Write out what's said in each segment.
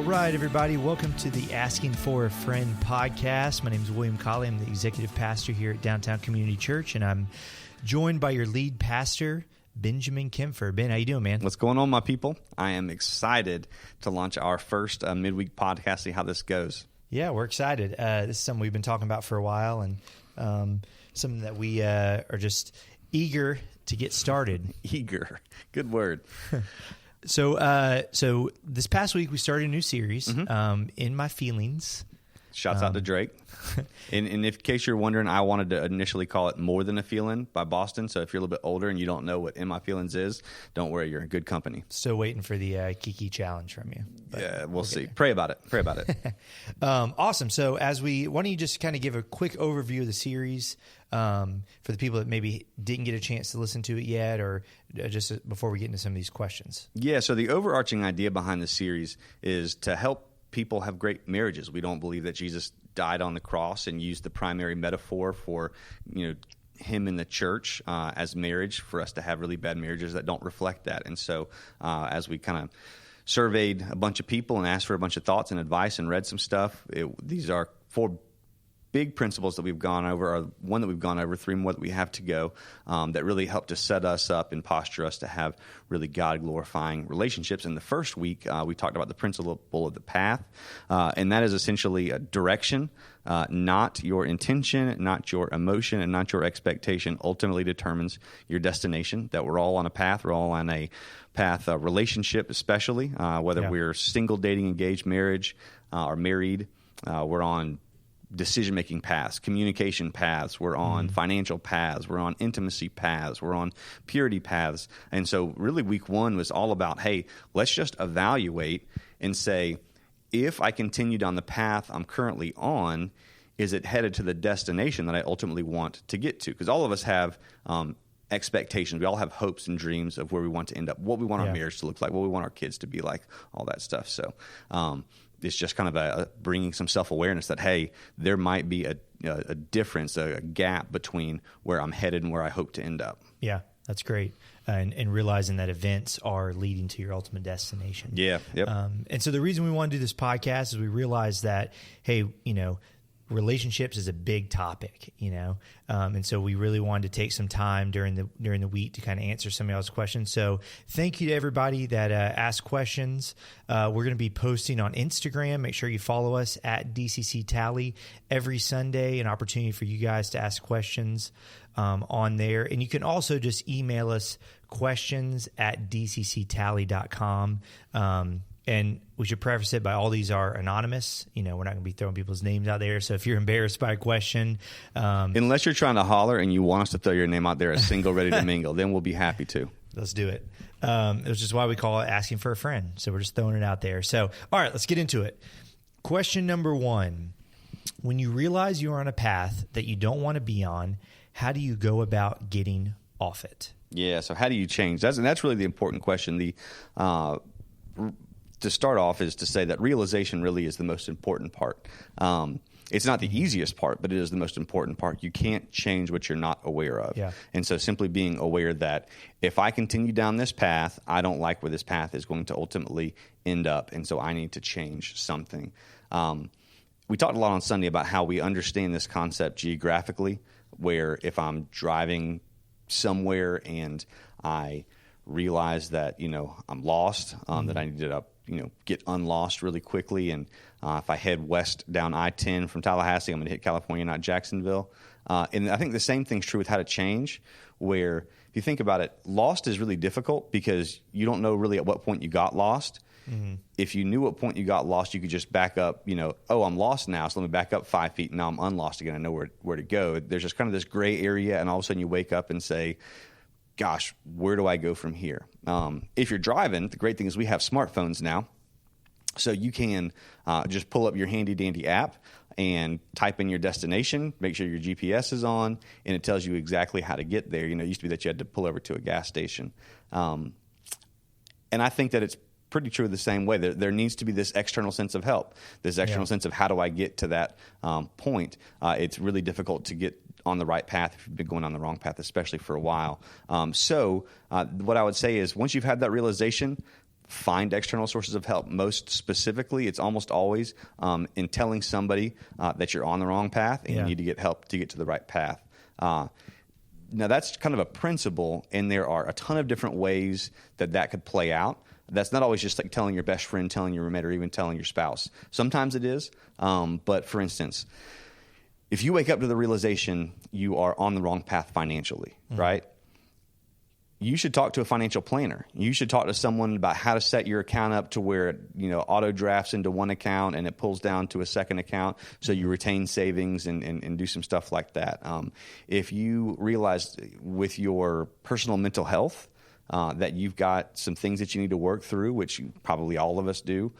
right, everybody. Welcome to the Asking for a Friend podcast. My name is William Colley. I'm the executive pastor here at Downtown Community Church, and I'm joined by your lead pastor, Benjamin Kempfer. Ben, how you doing, man? What's going on, my people? I am excited to launch our first midweek podcast, see how this goes. Yeah, we're excited. This is something we've been talking about for a while, and something that we are just eager to get started. Eager. Good word. So this past week, we started a new series, In My Feelings. Shouts out to Drake. And in case you're wondering, I wanted to initially call it More Than a Feeling by Boston. So if you're a little bit older and you don't know what In My Feelings is, don't worry, you're in good company. Still waiting for the Kiki challenge from you. Yeah, we'll see. Pray about it. Awesome. So why don't you just kind of give a quick overview of the series for the people that maybe didn't get a chance to listen to it yet, or just before we get into some of these questions? Yeah, so the overarching idea behind the series is to help people have great marriages. We don't believe that Jesus died on the cross and used the primary metaphor for, him in the church as marriage for us to have really bad marriages that don't reflect that. And so as we kind of surveyed a bunch of people and asked for a bunch of thoughts and advice and read some stuff, these are 4 big principles that we've gone over, or one that we've gone over, 3 more that we have to go, that really help to set us up and posture us to have really God-glorifying relationships. In the first week, we talked about the principle of the path, and that is essentially a direction, not your intention, not your emotion, and not your expectation ultimately determines your destination, that we're all on a path. We're all on a path, relationship especially, whether we're single, dating, engaged, marriage, or married. We're on decision-making paths, communication paths, we're on financial paths, we're on intimacy paths, we're on purity paths. And so really week 1 was all about, hey, let's just evaluate and say, if I continue down the path I'm currently on, is it headed to the destination that I ultimately want to get to? Because all of us have expectations. We all have hopes and dreams of where we want to end up, what we want our marriage to look like, what we want our kids to be like, all that stuff. So it's just kind of a bringing some self-awareness that, hey, there might be a difference, a gap between where I'm headed and where I hope to end up. Yeah, that's great. And realizing that events are leading to your ultimate destination. Yeah, yep. And so the reason we want to do this podcast is we realize that, hey, relationships is a big topic, and so we really wanted to take some time during the week to kind of answer some of y'all's questions. So thank you to everybody that asked questions. We're going to be posting on Instagram. Make sure you follow us at DCC Tally every Sunday, an opportunity for you guys to ask questions on there. And you can also just email us questions at dcctally.com. And we should preface it by all these are anonymous. We're not going to be throwing people's names out there. So if you're embarrassed by a question. Unless you're trying to holler and you want us to throw your name out there as single, ready to mingle, then we'll be happy to. Let's do it. Which is why we call it Asking for a Friend. So we're just throwing it out there. So, all right, let's get into it. Question number 1. When you realize you're on a path that you don't want to be on, how do you go about getting off it? Yeah, so how do you change? That's really the important question. To start off is to say that realization really is the most important part. It's not the easiest part, but it is the most important part. You can't change what you're not aware of. Yeah. And so simply being aware that if I continue down this path, I don't like where this path is going to ultimately end up, and so I need to change something. We talked a lot on Sunday about how we understand this concept geographically, where if I'm driving somewhere and I realize that, I'm lost, that I need to get unlost really quickly. And if I head west down I-10 from Tallahassee, I'm going to hit California, not Jacksonville. And I think the same thing's true with how to change, where if you think about it, lost is really difficult because you don't know really at what point you got lost. Mm-hmm. If you knew what point you got lost, you could just back up, I'm lost now, so let me back up 5 feet, and now I'm unlost again. I know where to go. There's just kind of this gray area, and all of a sudden you wake up and say, gosh, where do I go from here? If you're driving, the great thing is we have smartphones now. So you can just pull up your handy-dandy app and type in your destination, make sure your GPS is on, and it tells you exactly how to get there. It used to be that you had to pull over to a gas station. And I think that it's pretty true the same way. There needs to be this external sense of help, this external sense of how do I get to that point. It's really difficult to get on the right path if you've been going on the wrong path, especially for a while. So what I would say is once you've had that realization, find external sources of help. Most specifically, it's almost always in telling somebody that you're on the wrong path and you need to get help to get to the right path. Now, that's kind of a principle, and there are a ton of different ways that could play out. That's not always just like telling your best friend, telling your roommate, or even telling your spouse. Sometimes it is, but for instance, if you wake up to the realization you are on the wrong path financially, right? You should talk to a financial planner. You should talk to someone about how to set your account up to where it, auto drafts into one account and it pulls down to a second account so you retain savings and do some stuff like that. If you realize with your personal mental health that you've got some things that you need to work through, which probably all of us do,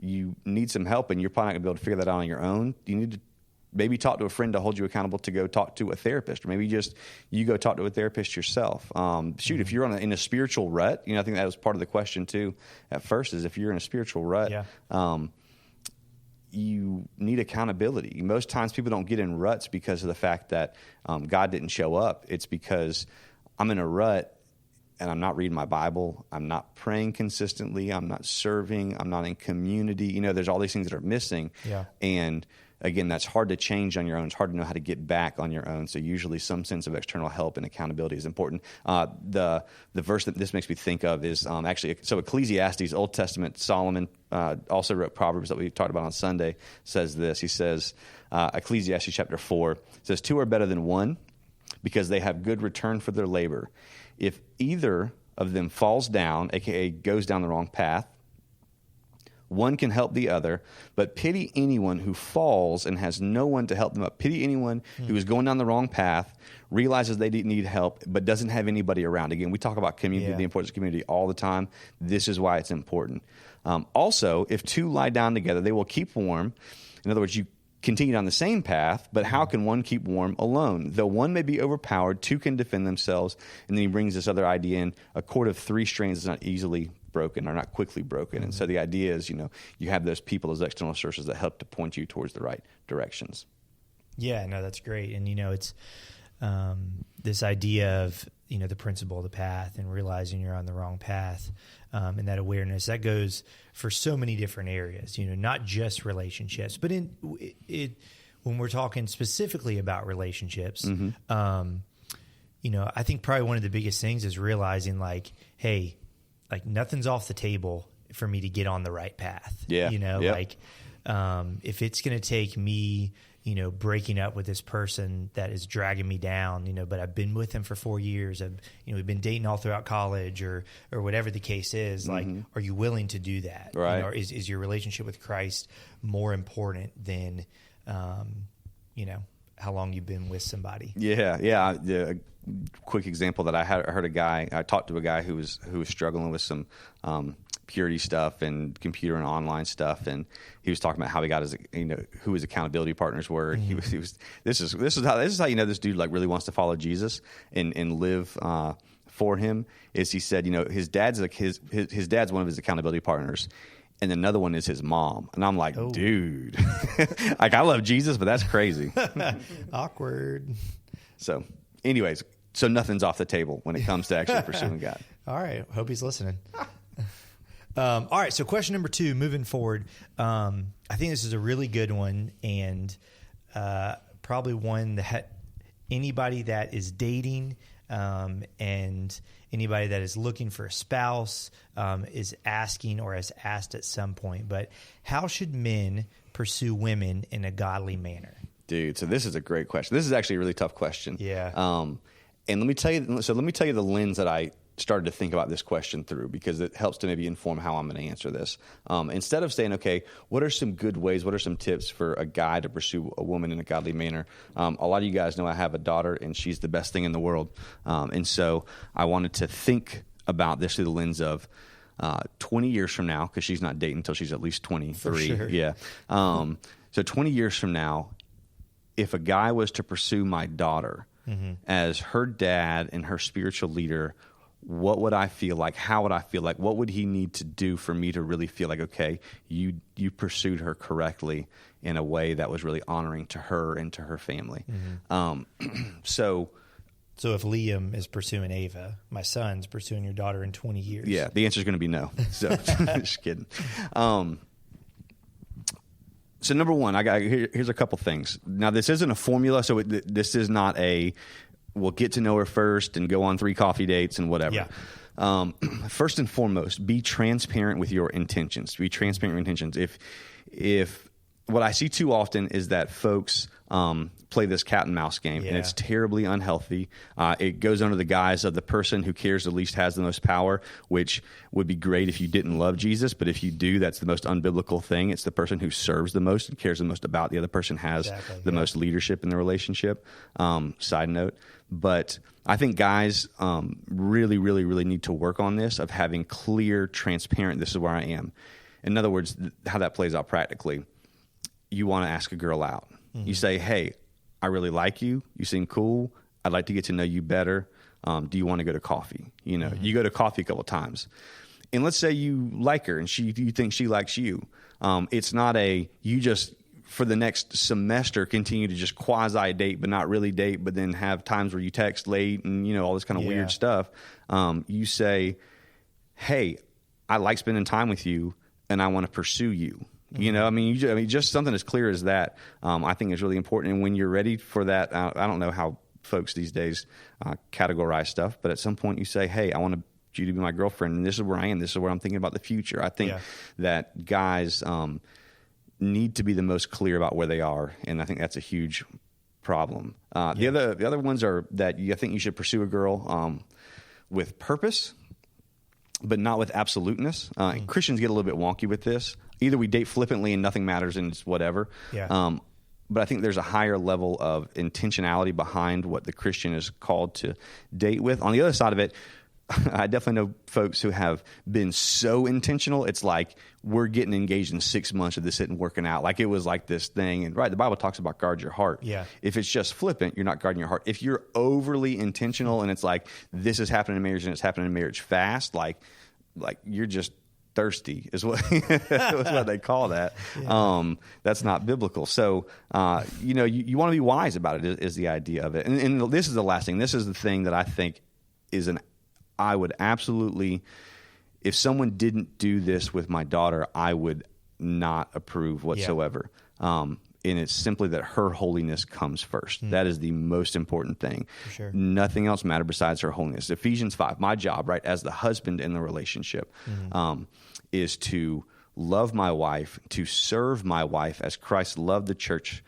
you need some help and you're probably not going to be able to figure that out on your own. You need to maybe talk to a friend to hold you accountable to go talk to a therapist, or maybe just you go talk to a therapist yourself. If you're in a spiritual rut, I think that was part of the question too at first, is if you're in a spiritual rut, you need accountability. Most times people don't get in ruts because of the fact that God didn't show up. It's because I'm in a rut and I'm not reading my Bible. I'm not praying consistently. I'm not serving. I'm not in community. There's all these things that are missing. Yeah. And again, that's hard to change on your own. It's hard to know how to get back on your own. So usually some sense of external help and accountability is important. The verse that this makes me think of is so Ecclesiastes, Old Testament, Solomon also wrote Proverbs that we talked about on Sunday, says this. He says, Ecclesiastes chapter 4, says, 2 are better than one because they have good return for their labor. If either of them falls down, a.k.a. goes down the wrong path, one can help the other, but pity anyone who falls and has no one to help them up. Pity anyone who is going down the wrong path, realizes they need help, but doesn't have anybody around. Again, we talk about community, the importance of community all the time. This is why it's important. Also, if two lie down together, they will keep warm. In other words, you continue on the same path, but how can one keep warm alone? Though one may be overpowered, two can defend themselves. And then he brings this other idea in, a cord of 3 strands is not easily broken or not quickly broken. And so the idea is, you have those people, those external sources that help to point you towards the right directions. Yeah, no, that's great. And, it's this idea of, the principle of the path and realizing you're on the wrong path, and that awareness, that goes for so many different areas, not just relationships, but when we're talking specifically about relationships, I think probably one of the biggest things is realizing hey, nothing's off the table for me to get on the right path. Yeah. If it's going to take me, breaking up with this person that is dragging me down, but I've been with them for 4 years. We've been dating all throughout college or whatever the case is. Are you willing to do that? Right. Or is your relationship with Christ more important than, how long you've been with somebody? Yeah. A quick example that I talked to a guy who was struggling with some purity stuff and computer and online stuff, and he was talking about how he got his, who his accountability partners were. He was this is how this dude really wants to follow Jesus and live for him. Is he said his dad's his dad's one of his accountability partners, and another one is his mom. And I'm like, dude, I love Jesus, but that's crazy. Awkward. So anyways, so nothing's off the table when it comes to actually pursuing God. All right. Hope he's listening. All right. So question number 2, moving forward. I think this is a really good one, and probably one that anybody that is dating and anybody that is looking for a spouse is asking or has asked at some point. But how should men pursue women in a godly manner? Dude, so this is a great question. This is actually a really tough question. Yeah. And let me tell you the lens that I started to think about this question through, because it helps to maybe inform how I'm going to answer this. Instead of saying, okay, what are some good ways, what are some tips for a guy to pursue a woman in a godly manner? A lot of you guys know I have a daughter, and she's the best thing in the world. And so I wanted to think about this through the lens of 20 years from now, because she's not dating until she's at least 23. For sure. Yeah. So 20 years from now, if a guy was to pursue my daughter as her dad and her spiritual leader, what would I feel like? How would I feel like? What would he need to do for me to really feel like, okay, you pursued her correctly in a way that was really honoring to her and to her family? So So if Liam is pursuing Ava, my son's pursuing your daughter in 20 years. Yeah, the answer is going to be no. So just kidding. So number one, here's a couple things. Now, this isn't a formula, so this is not we'll get to know her first and go on 3 coffee dates and whatever. Yeah. First and foremost, be transparent with your intentions. Be transparent with your intentions. If what I see too often is that folks play this cat and mouse game, and it's terribly unhealthy. It goes under the guise of the person who cares the least has the most power, which would be great if you didn't love Jesus, but if you do, that's the most unbiblical thing. It's the person who serves the most and cares the most about the other person has the most leadership in the relationship. Side note. But I think guys really, really, really need to work on this of having clear, transparent, this is where I am. In other words, how that plays out practically. You want to ask a girl out. Mm-hmm. You say, hey, I really like you. You seem cool. I'd like to get to know you better. Do you want to go to coffee? You know, you go to coffee a couple of times. And let's say you like her and you think she likes you. It's not you just, for the next semester, continue to just quasi-date, but not really date, but then have times where you text late and, you know, all this kind of weird stuff. You say, hey, I like spending time with you and I want to pursue you. You know, I mean, just something as clear as that, I think is really important. And when you're ready for that, I don't know how folks these days categorize stuff, but at some point you say, hey, I want you to be my girlfriend, and this is where I am. This is where I'm thinking about the future. I think that guys need to be the most clear about where they are, and I think that's a huge problem. The other ones are that I think you should pursue a girl with purpose, but not with absoluteness. Christians get a little bit wonky with this. Either we date flippantly and nothing matters and it's whatever. Yeah. But I think there's a higher level of intentionality behind what the Christian is called to date with. On the other side of it, I definitely know folks who have been so intentional. It's like we're getting engaged in 6 months of this isn't working out. Like it was like this thing. And the Bible talks about guard your heart. Yeah. If it's just flippant, you're not guarding your heart. If you're overly intentional and it's like this is happening in marriage and it's happening in marriage fast, like you're just thirsty is what that's what they call that. That's not biblical. So, you want to be wise about it is the idea of it. And this is the last thing. This is the thing that I think is I would absolutely, if someone didn't do this with my daughter, I would not approve whatsoever. And it's simply that her holiness comes first. That is the most important thing. For sure. Nothing else matters besides her holiness. Ephesians 5, my job, right, as the husband in the relationship, is to love my wife, to serve my wife as Christ loved the church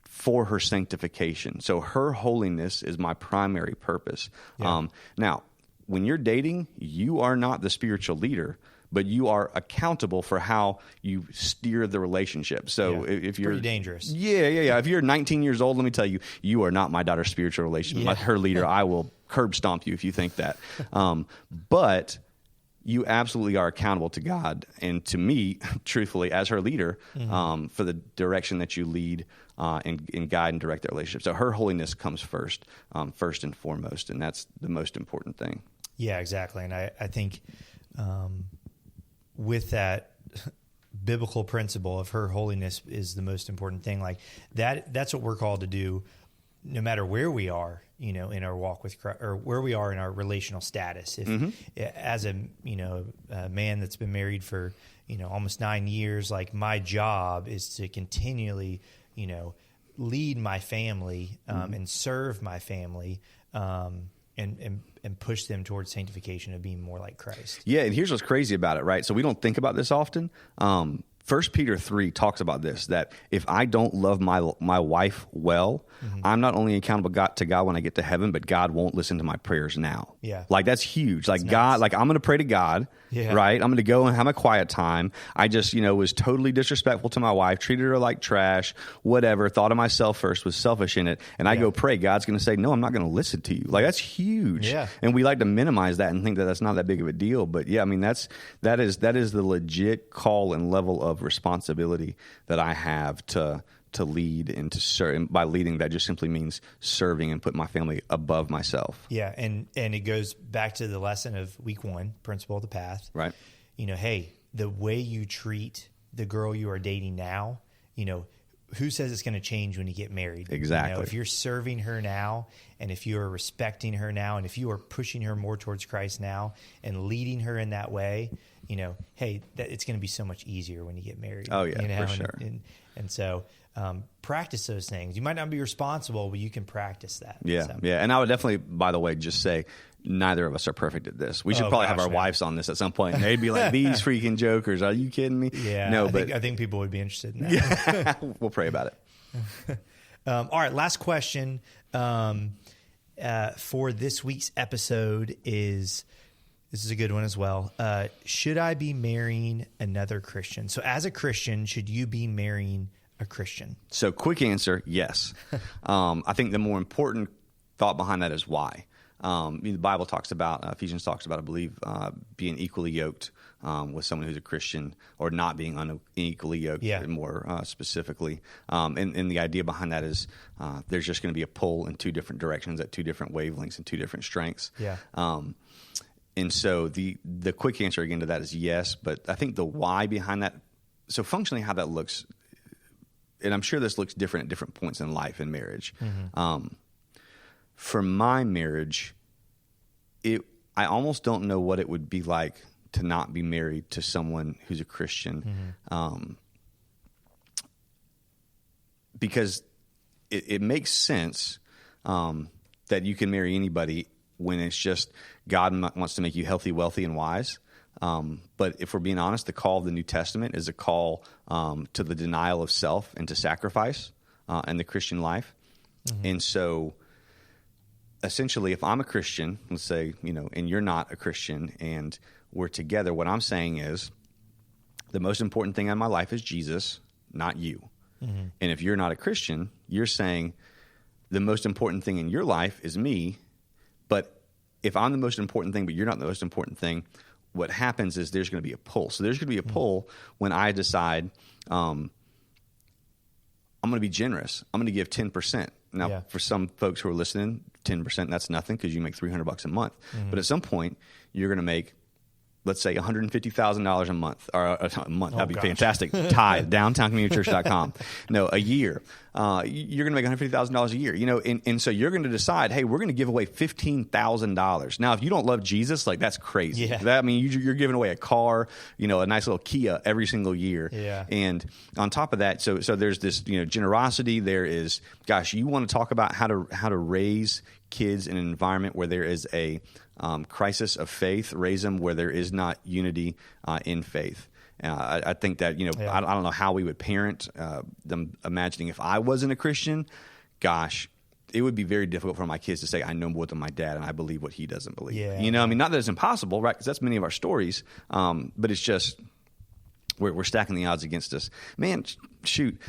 for her sanctification. So her holiness is my primary purpose. Yeah. Now, when you're dating, you are not the spiritual leader, but you are accountable for how you steer the relationship. So if you're pretty dangerous. Yeah. If you're 19 years old, let me tell you, you are not my daughter's spiritual relationship. Her leader, I will curb stomp you if you think that. But you absolutely are accountable to God and to me, truthfully, as her leader, for the direction that you lead and guide and direct that relationship. So her holiness comes first and foremost, and that's the most important thing. Yeah, exactly. And I think with that biblical principle of her holiness is the most important thing, like that's what we're called to do no matter where we are, in our walk with Christ, or where we are in our relational status. If as a man that's been married for almost 9 years, like my job is to continually lead my family and serve my family and push them towards sanctification of being more like Christ. Yeah, and here's what's crazy about it, right? So we don't think about this often. 1 Peter 3 talks about this, that if I don't love my wife well, I'm not only accountable to God when I get to heaven, but God won't listen to my prayers now. Yeah. Like that's huge. Like that's God, like I'm going to pray to God, right? I'm going to go and have a quiet time. I just, was totally disrespectful to my wife, treated her like trash, whatever, thought of myself first, was selfish in it. And I go pray. God's going to say, no, I'm not going to listen to you. Like that's huge. Yeah. And we like to minimize that and think that that's not that big of a deal. But yeah, I mean, that is the legit call and level of responsibility that I have to lead and to serve. And by leading, that just simply means serving and put my family above myself. Yeah, and it goes back to the lesson of week 1, principle of the path. Right. Hey, the way you treat the girl you are dating now, who says it's going to change when you get married? Exactly. You know, if you're serving her now, and if you are respecting her now, and if you are pushing her more towards Christ now and leading her in that way, you know, hey, it's going to be so much easier when you get married. Oh, yeah, you know? for sure. And so practice those things. You might not be responsible, but you can practice that. Yeah, so. yeah. And I would definitely, by the way, just say neither of us are perfect at this. We should probably have our wives on this at some point. And they'd be like, these freaking jokers. Are you kidding me? Yeah, no, I think people would be interested in that. Yeah, we'll pray about it. All right, last question for this week's episode is, this is a good one as well. Should I be marrying another Christian? So as a Christian, should you be marrying a Christian? So quick answer, yes. I think the more important thought behind that is why. The Bible talks about, Ephesians talks about, I believe, being equally yoked with someone who's a Christian, or not being unequally yoked, more specifically. And the idea behind that is there's just going to be a pull in two different directions at two different wavelengths and two different strengths. Yeah. And so the quick answer again to that is yes, but I think the why behind that, so functionally how that looks, and I'm sure this looks different at different points in life and marriage. Mm-hmm. For my marriage, I almost don't know what it would be like to not be married to someone who's a Christian, because it makes sense that you can marry anybody when it's just God wants to make you healthy, wealthy, and wise. But if we're being honest, the call of the New Testament is a call to the denial of self and to sacrifice in the Christian life. Mm-hmm. And so essentially, if I'm a Christian, let's say, and you're not a Christian, and we're together, what I'm saying is the most important thing in my life is Jesus, not you. Mm-hmm. And if you're not a Christian, you're saying the most important thing in your life is me. But if I'm the most important thing, but you're not the most important thing, what happens is there's going to be a pull. So there's going to be a pull when I decide I'm going to be generous. I'm going to give 10%. Now, for some folks who are listening, 10%, that's nothing because you make $300 a month. Mm-hmm. But at some point, you're going to make, let's say, $150,000 a month, or a month. That'd be fantastic. Tithe, downtowncommunitychurch.com. No, a year. You're going to make $150,000 a year. And so you're going to decide, hey, we're going to give away $15,000. Now, if you don't love Jesus, like, that's crazy. Yeah. You're giving away a car, a nice little Kia every single year. Yeah. And on top of that, so there's this, generosity. There is, gosh, you want to talk about how to raise kids in an environment where there is a crisis of faith, raise them where there is not unity in faith. I think that, I don't know how we would parent them. Imagining if I wasn't a Christian, gosh, it would be very difficult for my kids to say, I know more than my dad and I believe what he doesn't believe. Yeah. Not that it's impossible, right? Because that's many of our stories. But it's just, we're stacking the odds against us. Man, shoot,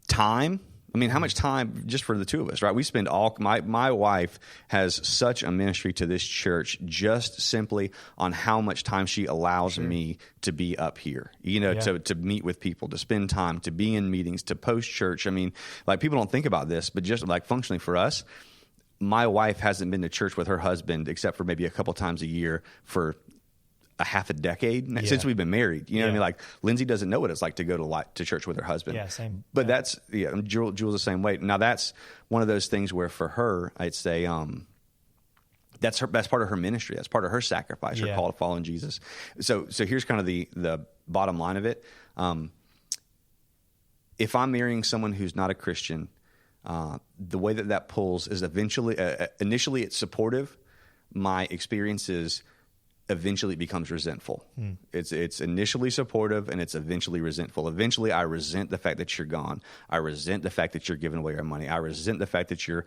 time. How much time just for the two of us, right? We spend my wife has such a ministry to this church just simply on how much time she allows me to be up here, to meet with people, to spend time, to be in meetings, to post church. People don't think about this, but just like functionally for us, my wife hasn't been to church with her husband except for maybe a couple times a year for a half a decade since we've been married. You know what I mean? Like, Lindsay doesn't know what it's like to go to church with her husband. Yeah, same. But that's, Jules the same way. Now, that's one of those things where for her, I'd say that's part of her ministry. That's part of her sacrifice, her call to follow in Jesus. So here's kind of the bottom line of it. If I'm marrying someone who's not a Christian, the way that pulls is initially it's supportive. My experience is eventually it becomes resentful. It's initially supportive and it's eventually resentful. Eventually I resent the fact that you're gone. I resent the fact that you're giving away our money. I resent the fact that you're,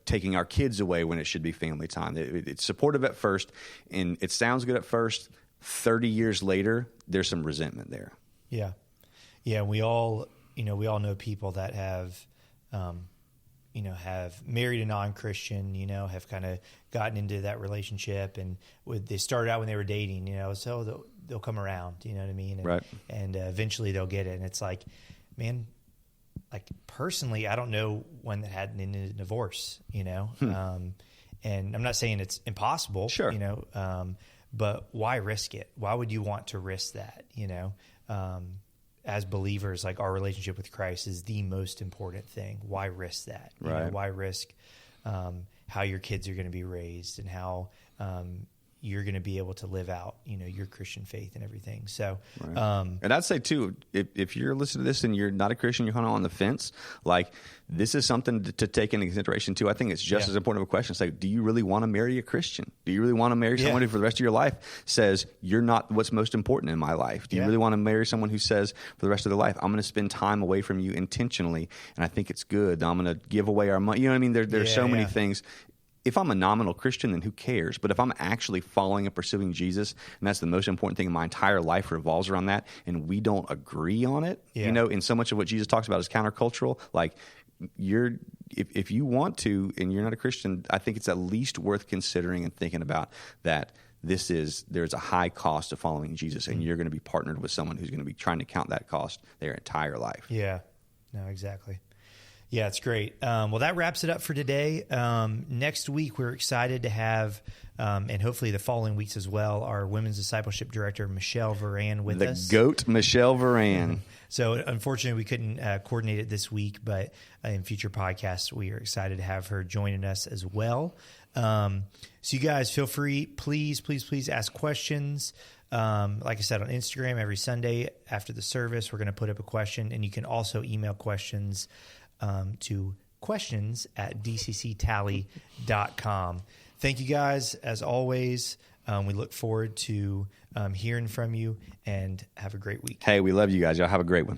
taking our kids away when it should be family time. It's supportive at first and it sounds good at first. 30 years later, there's some resentment there. Yeah. Yeah. We all know people that have married a non-Christian, have kind of gotten into that relationship, and they started out when they were dating, so they'll come around, you know what I mean? And, right. And eventually they'll get it. And it's like, man, like personally, I don't know one that hadn't ended in a divorce, and I'm not saying it's impossible, sure. But why risk it? Why would you want to risk that, as believers, like our relationship with Christ is the most important thing. Why risk that? You know, why risk how your kids are going to be raised and how you're going to be able to live out, you know, your Christian faith and everything. So, and I'd say too, if you're listening to this and you're not a Christian, you're kind of on the fence, like this is something to take into consideration too. I think it's just as important of a question. It's like, do you really want to marry a Christian? Do you really want to marry someone who for the rest of your life says you're not what's most important in my life? Do you really want to marry someone who says for the rest of their life, I'm going to spend time away from you intentionally, and I think it's good. I'm going to give away our money. You know what I mean? There's so many things. If I'm a nominal Christian, then who cares? But if I'm actually following and pursuing Jesus, and that's the most important thing in my entire life revolves around that, and we don't agree on it, you know, and so much of what Jesus talks about is countercultural. Like, if you want to, and you're not a Christian, I think it's at least worth considering and thinking about that. There's a high cost to following Jesus, and you're going to be partnered with someone who's going to be trying to count that cost their entire life. Yeah, no, exactly. Yeah, it's great. Well, that wraps it up for today. Next week, we're excited to have, and hopefully the following weeks as well, our Women's Discipleship Director, Michelle Varan, with us. The GOAT, Michelle Varan. So, unfortunately, we couldn't coordinate it this week, but in future podcasts, we are excited to have her joining us as well. So, you guys feel free, please ask questions. Like I said, on Instagram, every Sunday after the service, we're going to put up a question, and you can also email questions to questions@dcctally.com. Thank you guys, as always. We look forward to hearing from you, and have a great week. Hey, we love you guys. Y'all have a great one.